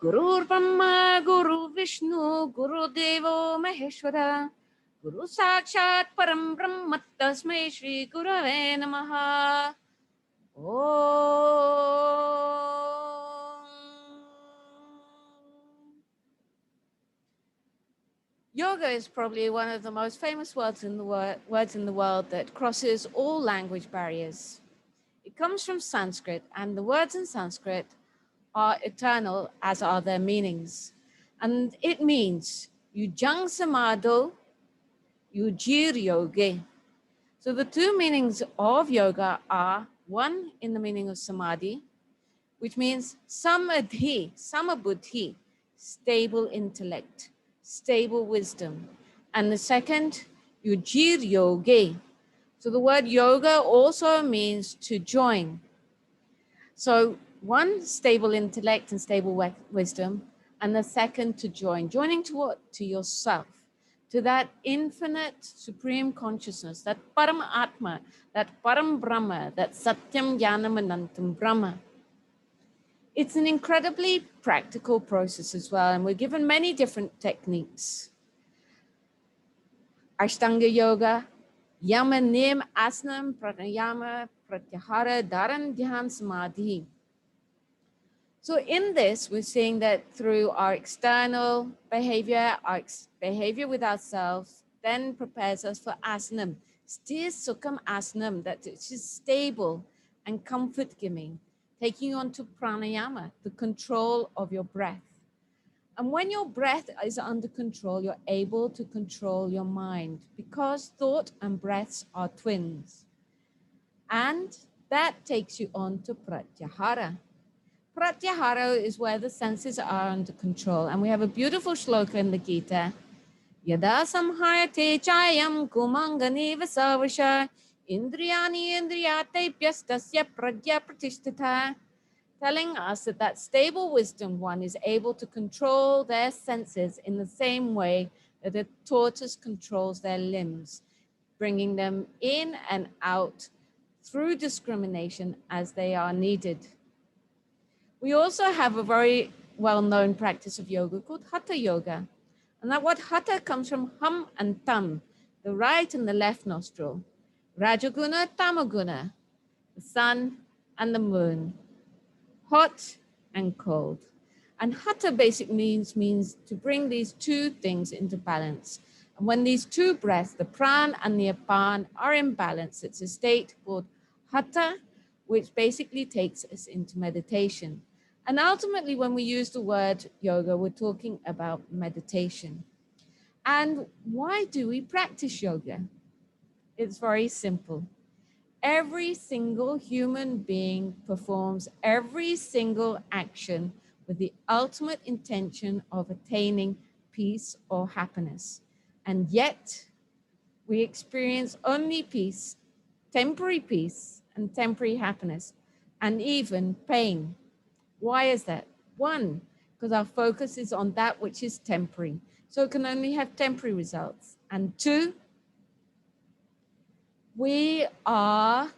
Gurur Brahma, Guru Vishnu, Guru Devo Maheshwara, Guru Sakshat Param Brahma Tasmai Shri Gurave Namaha. Yoga is probably one of the most famous words in the world that crosses all language barriers. It comes from Sanskrit, and the words in Sanskrit are eternal, as are their meanings. And it means Yujang Samado, Yujir Yoge. So the two meanings of yoga are one in the meaning of samadhi, which means samadhi, samabuddhi, stable intellect, stable wisdom. And the second, Yujir Yoge. So the word yoga also means to join. So one, stable intellect and stable wisdom, and the second, to join. Joining to what? To yourself, to that infinite supreme consciousness, that Param Atma, that Param Brahma, that Satyam Jnanam Anantam Brahma. It's an incredibly practical process as well, and we're given many different techniques. Ashtanga Yoga, Yama Niyam Asanam Pranayama Pratyahara Dharan Dhyan Samadhi. So in this, we're seeing that through our external behavior, our behavior with ourselves, then prepares us for asanam, sthir sukham asanam, that it is stable and comfort-giving, taking on to pranayama, the control of your breath. And when your breath is under control, you're able to control your mind, because thought and breaths are twins. And that takes you on to pratyahara. Pratyahara is where the senses are under control. And we have a beautiful shloka in the Gita. Yada samhayate chayam kumangani vasavasha indriyani indriyate pyastasya pragya pratishtita. Telling us that that stable wisdom one is able to control their senses in the same way that a tortoise controls their limbs, bringing them in and out through discrimination as they are needed. We also have a very well-known practice of yoga called Hatha Yoga. And that word Hatha comes from hum and tam, the right and the left nostril, Rajaguna, Tamaguna, the sun and the moon, hot and cold. And Hatha basically means to bring these two things into balance. And when these two breaths, the pran and the apan, are in balance, it's a state called Hatha, which basically takes us into meditation. And ultimately, when we use the word yoga, we're talking about meditation. And why do we practice yoga? It's very simple. Every single human being performs every single action with the ultimate intention of attaining peace or happiness. And yet, we experience only peace, temporary peace, and temporary happiness, and even pain. Why is that? One, because our focus is on that which is temporary, so it can only have temporary results. And two, we are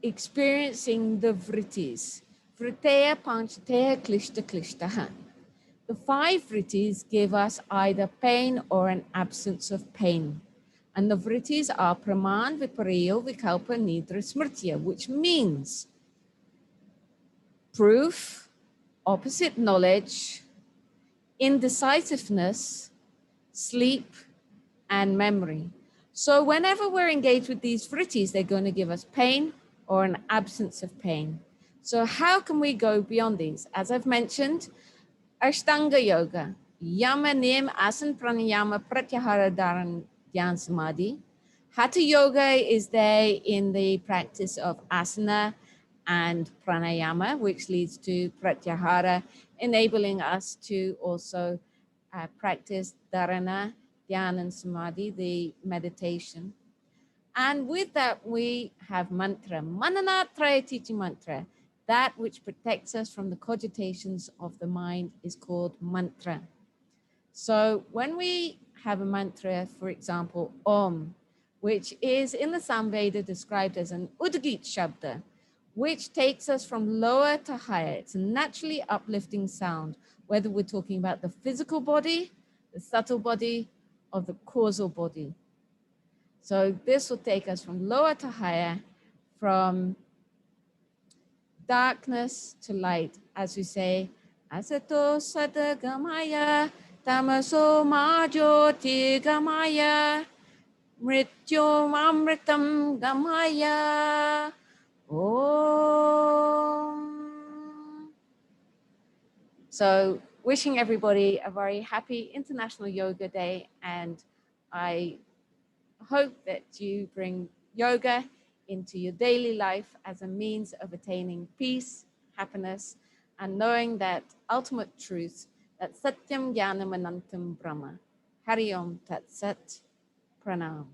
experiencing the vrittis. Vriteya panchateya klishta klishtaha. The five vrittis give us either pain or an absence of pain. And the vrittis are praman, vipareyo, vikalpa, nidra, smritya, which means proof, opposite knowledge, indecisiveness, sleep, and memory. So whenever we're engaged with these vrittis, they're going to give us pain or an absence of pain. So how can we go beyond these? As I've mentioned, Ashtanga Yoga, Yama, Niyam, Asana, Pranayama, Pratyahara, Dharan, Dhyan, Samadhi. Hatha Yoga is there in the practice of asana and pranayama, which leads to Pratyahara, enabling us to also practice Dharana, Dhyan, and Samadhi, the meditation. And with that, we have mantra, Mananatrayatiti mantra. That which protects us from the cogitations of the mind is called mantra. So when we have a mantra, for example, Om, which is in the Samveda described as an Udgit Shabda, which takes us from lower to higher. It's a naturally uplifting sound, whether we're talking about the physical body, the subtle body, or the causal body. So this will take us from lower to higher, from darkness to light, as we say, Asato Sadagamaya, Tamaso Majoti Gamaya, Mrityo Amritam Gamaya. Om. So wishing everybody a very happy International Yoga Day, and I hope that you bring yoga into your daily life as a means of attaining peace, happiness, and knowing that ultimate truth, that Satyam Jnanam Anantam Brahma. Hari Om Tat Sat. Pranam.